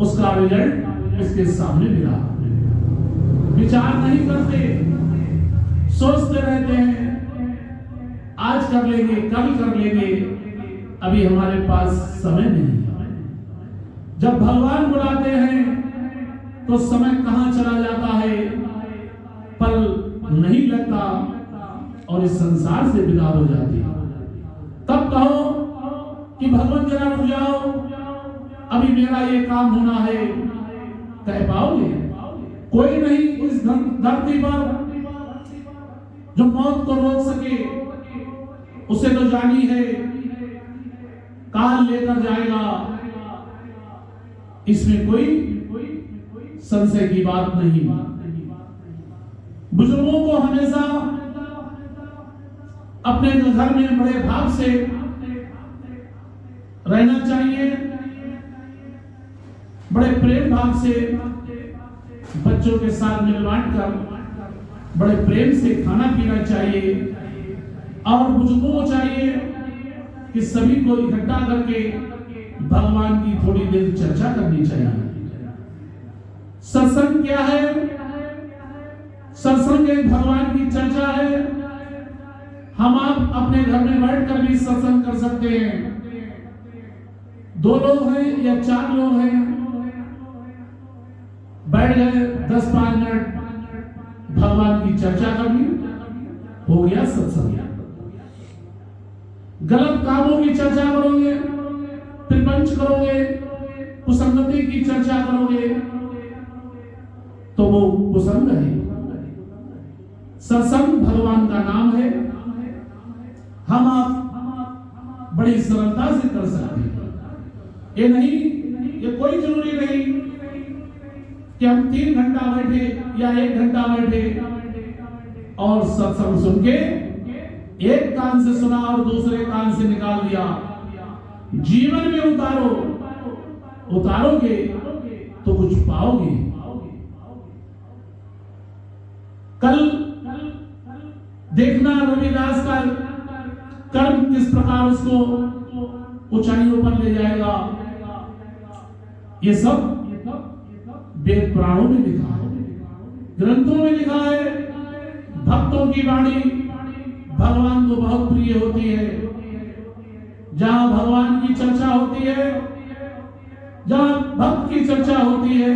उसका रिजल्ट उसके सामने मिला। विचार नहीं करते, सोचते रहते हैं आज कर लेंगे, कल कर लेंगे, अभी हमारे पास समय नहीं। जब भगवान बुलाते हैं तो समय कहां चला जाता है, पल नहीं लगता और इस संसार से विदा हो जाती। तब कहो कि भगवान जरा रुक जाओ, अभी मेरा ये काम होना है, कह पाओगे? कोई नहीं इस धरती पर जो मौत को रोक सके, उसे तो जानी है काल लेकर जाएगा, इसमें कोई संशय की बात नहीं। बुजुर्गों को हमेशा अपने घर में बड़े भाव से रहना चाहिए, बड़े प्रेम भाव से बच्चों के साथ मिल बांट कर बड़े प्रेम से खाना पीना चाहिए। और बुजुर्गों को चाहिए कि सभी को इकट्ठा करके भगवान की थोड़ी देर चर्चा करनी चाहिए। सत्संग क्या है? सत्संग एक भगवान की चर्चा है। हम आप अपने घर में बैठकर भी सत्संग कर सकते हैं। 2 लोग हैं या 4 लोग हैं, बैठ गए 10-5 मिनट भगवान की चर्चा कर ली, हो गया सत्संग। गलत कामों की चर्चा करोगे, प्रपंच करोगे, कुसंगति की चर्चा करोगे, तो वो कुसंग है। सत्संग भगवान का नाम है, हम आप बड़ी सरलता से कर सकते हैं। ये नहीं, ये कोई जरूरी नहीं कि हम 3 घंटा बैठे या 1 घंटा बैठे और सत्संग सुन के एक कान से सुना और दूसरे कान से निकाल दिया। जीवन में उतारोगे तो कुछ पाओगे। कल देखना रविदास का कर्म किस प्रकार उसको ऊंचाइयों पर ले जाएगा। ये सब वेद पुराणों में लिखा है, ग्रंथों में लिखा है। भक्तों की वाणी भगवान को बहुत प्रिय होती है। जहां भगवान की चर्चा होती है, जहां भक्त की चर्चा होती है,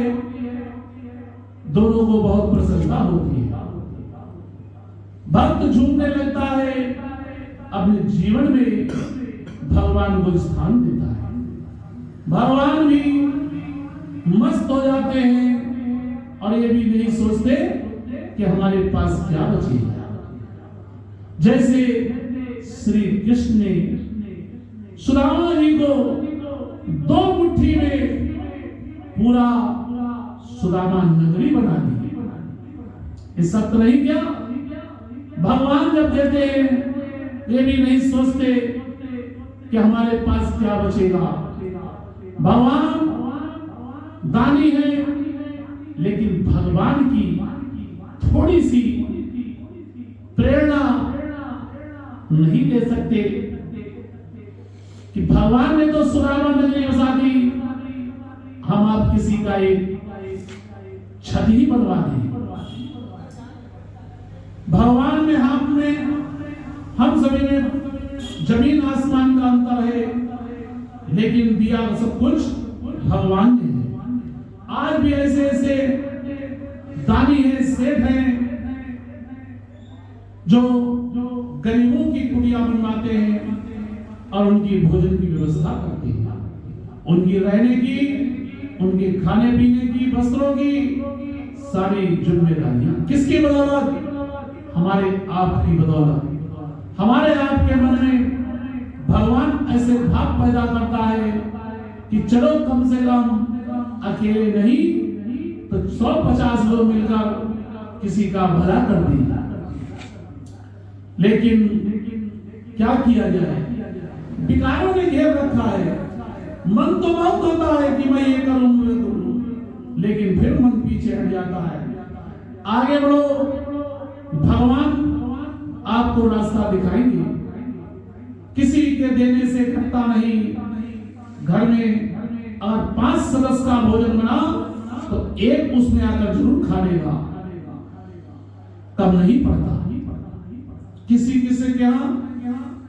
दोनों को बहुत प्रसन्नता होती है। भक्त झूमने लगता है, अपने जीवन में भगवान को स्थान देता है। भगवान भी मस्त हो जाते हैं और ये भी नहीं सोचते कि हमारे पास क्या बचेगा। जैसे श्री कृष्ण ने सुदामा जी को 2 मुट्ठी में पूरा सुदामा नगरी बना दी। ये सत्य नहीं क्या? भगवान जब देते हैं, ये भी नहीं सोचते कि हमारे पास क्या बचेगा। भगवान दानी है, लेकिन भगवान की थोड़ी सी प्रेरणा नहीं दे सकते कि भगवान ने तो सुदामा नगरी बसा दी, हम आप किसी का एक छत ही बनवा दें। भगवान में हम सभी में जमीन आसमान का अंतर है, लेकिन दिया सब कुछ भगवान ने है। आज भी ऐसे ऐसे दानी है, सेठ हैं, जो और उनकी भोजन की व्यवस्था करती है, उनकी रहने की, उनके खाने पीने की, वस्त्रों की सारी जिम्मेदारियां किसकी बदौलत? हमारे आपकी बदौलत। हमारे आपके मन में भगवान ऐसे भाव पैदा करता है कि चलो कम से कम अकेले नहीं तो 150 लोग मिलकर किसी का भला कर दें। लेकिन क्या किया जाए, विकारों ने घेर रखा है। मन तो बहुत होता है कि मैं ये करूं, वो करूं, लेकिन फिर मन पीछे हट जाता है। आगे बढ़ो, भगवान आपको रास्ता दिखाएंगे। किसी के देने से घटता नहीं। घर में अगर 5 सदस्य का भोजन बना तो एक उसमें आकर जरूर खा लेगा, कम नहीं पड़ता। किसी किसी के यहाँ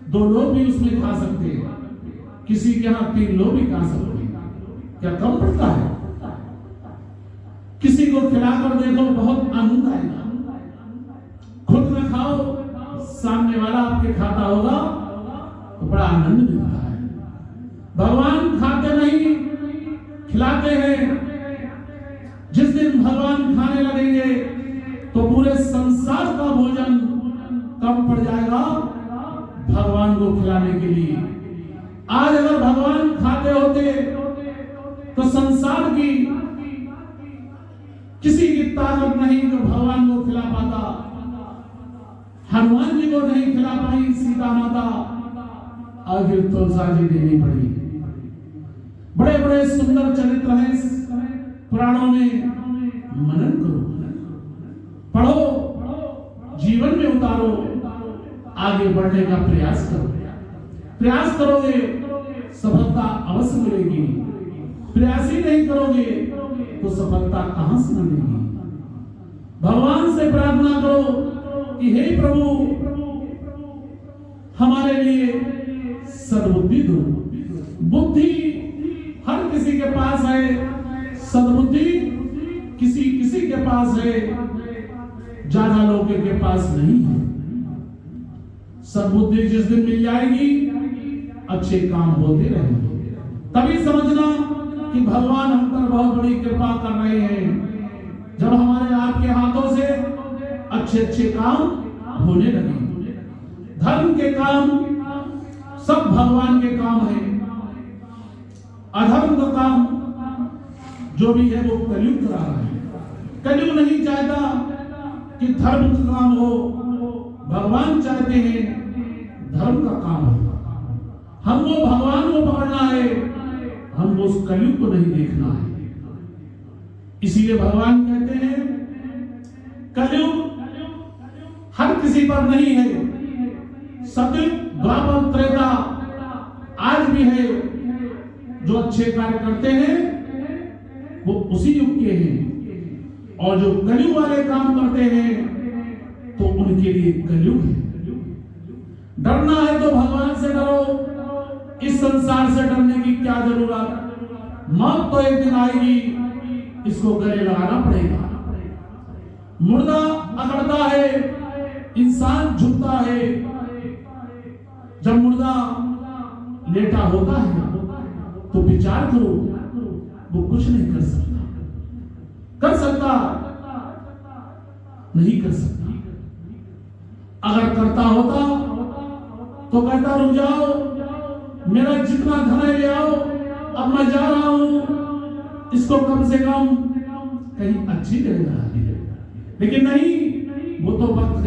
2 लोग भी उसमें खा सकते हैं, किसी के यहाँ 3 लोग भी खा सकते हैं। क्या कम पड़ता है? किसी को खिलाकर देखो, बहुत आनंद आएगा। खुद न खाओ, सामने वाला आपके खाता होगा तो बड़ा आनंद मिलता है। भगवान खाते नहीं, खिलाते हैं। जिस दिन भगवान खाने लगेंगे तो पूरे संसार का भोजन कम पड़ जाएगा भगवान को खिलाने के लिए। आज अगर भगवान खाते होते तो संसार की किसी की ताकत नहीं जो भगवान को खिला पाता। हनुमान जी को नहीं खिला पाई सीता माता, आखिर तुलसा जी देनी पड़ी। बड़े बड़े सुंदर चरित्र हैं पुराणों में, मनन करो, पढ़ो, जीवन में उतारो, आगे बढ़ने का प्रयास करो। प्रयास करोगे सफलता अवश्य मिलेगी। प्रयास ही नहीं करोगे तो सफलता कहां से मिलेगी? भगवान से प्रार्थना करो कि हे प्रभु, हमारे लिए सद्बुद्धि दो। बुद्धि हर किसी के पास है, सद्बुद्धि किसी किसी के पास है, ज्यादा लोगों के पास नहीं है। सद्बुद्धि जिस दिन मिल जाएगी अच्छे काम होते रहेंगे। तभी समझना कि भगवान हम पर बहुत बड़ी कृपा कर रहे हैं जब हमारे आपके हाथों से अच्छे अच्छे काम होने लगे। धर्म के काम सब भगवान के काम है। अधर्म का काम जो भी है वो कलयुग करा रहा है। कलयुग नहीं चाहता कि धर्म का काम हो, भगवान चाहते हैं धर्म का काम हो। हमको भगवान को पकड़ना है, हमको उस कलयुग को नहीं देखना है। इसीलिए भगवान कहते हैं कलयुग हर किसी पर नहीं है। सतयुग, द्वापर, त्रेता आज भी है। जो अच्छे कार्य करते हैं वो उसी युग के हैं, और जो कलयुग वाले काम करते हैं तो उनके लिए कलयुग है। डरना है तो भगवान से डरो। इस संसार से डरने की क्या जरूरत? मौत तो एक दिन आएगी, इसको गले लगाना पड़ेगा। मुर्दा अकड़ता है, इंसान झुकता है। जब मुर्दा लेटा होता है तो विचार करो, वो कुछ नहीं कर सकता। कर सकता नहीं कर सकता। अगर करता होता तो कहता रुक जाओ, मेरा जितना धन है ले आओ, अब मैं जा रहा हूं, इसको कम से कम कहीं अच्छी जगह लगा दीजिए। लेकिन नहीं, वो तो वक्त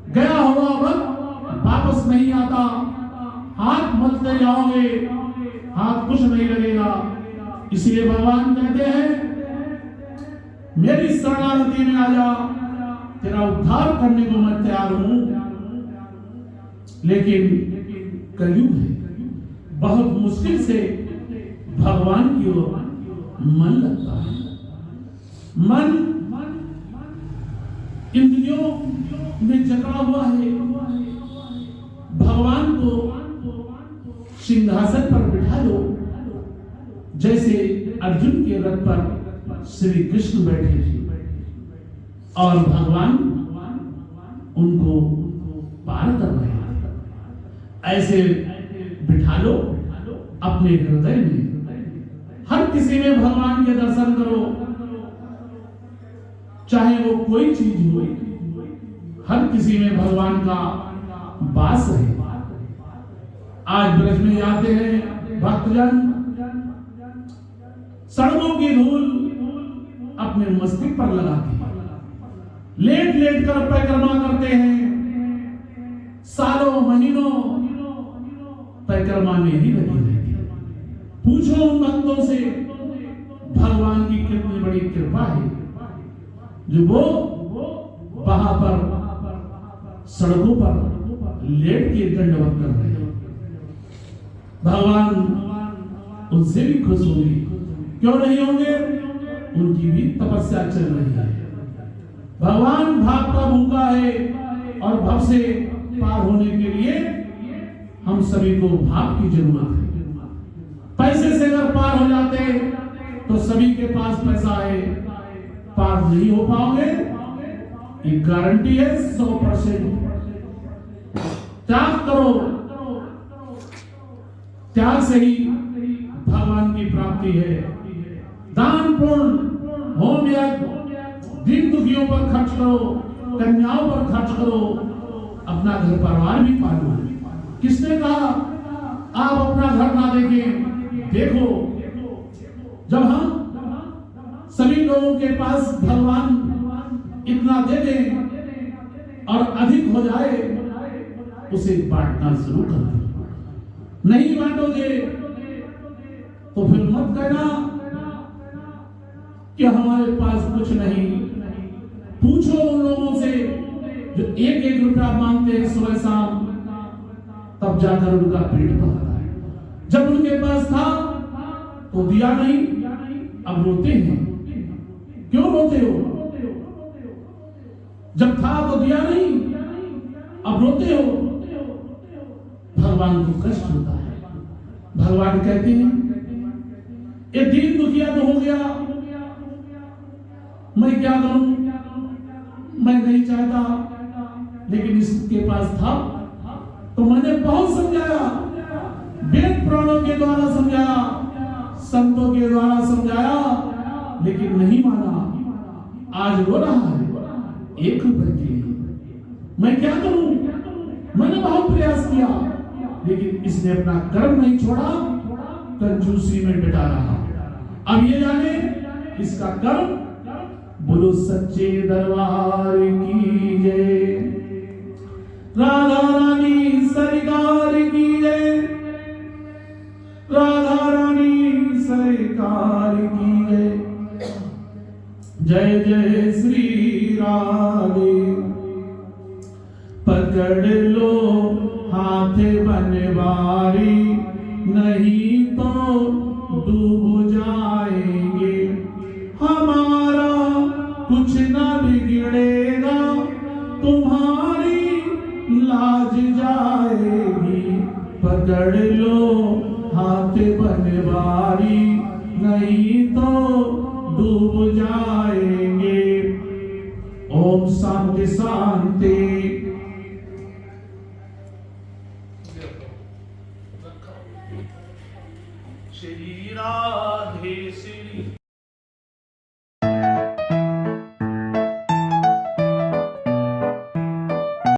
गया हुआ वक्त वापस नहीं आता। हाथ मलते जाओगे, हाथ कुछ नहीं लगेगा। इसलिए भगवान कहते हैं मेरी शरणागति में आ जा, तेरा उद्धार करने को मैं तैयार हूं। लेकिन कलयुग है, बहुत मुश्किल से भगवान की ओर मन लगता है। मन इंद्रियों में जकड़ा हुआ है। भगवान को सिंहासन पर बिठा दो, जैसे अर्जुन के रथ पर श्री कृष्ण बैठे थे और भगवान उनको पार कर रहे हैं। ऐसे बिठा लो अपने हृदय में। हर किसी में भगवान के दर्शन करो, चाहे वो कोई चीज हो, हर किसी में भगवान का वास है। आज ब्रज में आते हैं भक्तजन, सड़कों की धूल अपने मस्तक पर लगाते हैं, लेट लेट कर परिक्रमा करते हैं, सालों महीनों परिक्रमा में ही लगी रहती है। पूछो उन भक्तों से भगवान की कितनी बड़ी कृपा है जो वो वहां पर सड़कों पर लेट के दंडवत कर रहे हैं। भगवान उनसे भी खुश होंगे, क्यों नहीं होंगे? उनकी भी तपस्या चल रही है। भगवान भाव का भूखा है और भव से पार होने के लिए हम सभी को भाव की जरूरत है। पैसे से अगर पार हो जाते तो सभी के पास पैसा है, पार नहीं हो पाओगे, ये गारंटी है 100%। त्याग करो, त्याग से ही भगवान की प्राप्ति है। दान पुण्य होम यज्ञ दीन दुखियों पर खर्च करो, कन्याओं पर खर्च करो, अपना घर परिवार भी पालो। किसने कहा आप अपना घर ना देखें? देखो, जब हम सभी लोगों के पास भगवान इतना दे दें और अधिक हो जाए, उसे बांटना शुरू कर दो। नहीं बांटोगे तो फिर मत कहना कि हमारे पास कुछ नहीं। पूछो उन लोगों से जो 1-1 रुपया मांगते हैं सुबह शाम, तब जाकर उनका पेट भरता है। जब उनके पास था तो दिया नहीं, अब रोते हैं। क्यों रोते हो? जब था तो दिया नहीं, अब रोते हो। भगवान को कष्ट होता है। भगवान कहते हैं ये दीन दुखिया तो हो गया, मैं क्या करूं? मैं नहीं चाहता, लेकिन इसके पास था तो मैंने बहुत समझाया, वेद पुराणों के द्वारा समझाया, संतों के द्वारा समझाया, लेकिन नहीं माना। आज रो रहा है 1 रुपए के लिए। मैं क्या करूं? मैंने बहुत प्रयास किया, लेकिन इसने अपना कर्म नहीं छोड़ा, कंजूसी में डटा रहा। अब ये जाने इसका कर्म। बोलो सच्चे दरबार की जय, राधा रानी सरकार की जय, राधा रानी सरकार की जय। जय जय श्री राधे। पकड़ लो हाथ बनवारी, नहीं तो डूब जाएंगे। हमारा कुछ ना बिगड़ेगा, तुम्हारी लाज जाएगी। पकड़ लो हाथ बनवारी, नहीं तो डूब जाएंगे। ओम शांति शांति। श्री राधे श्री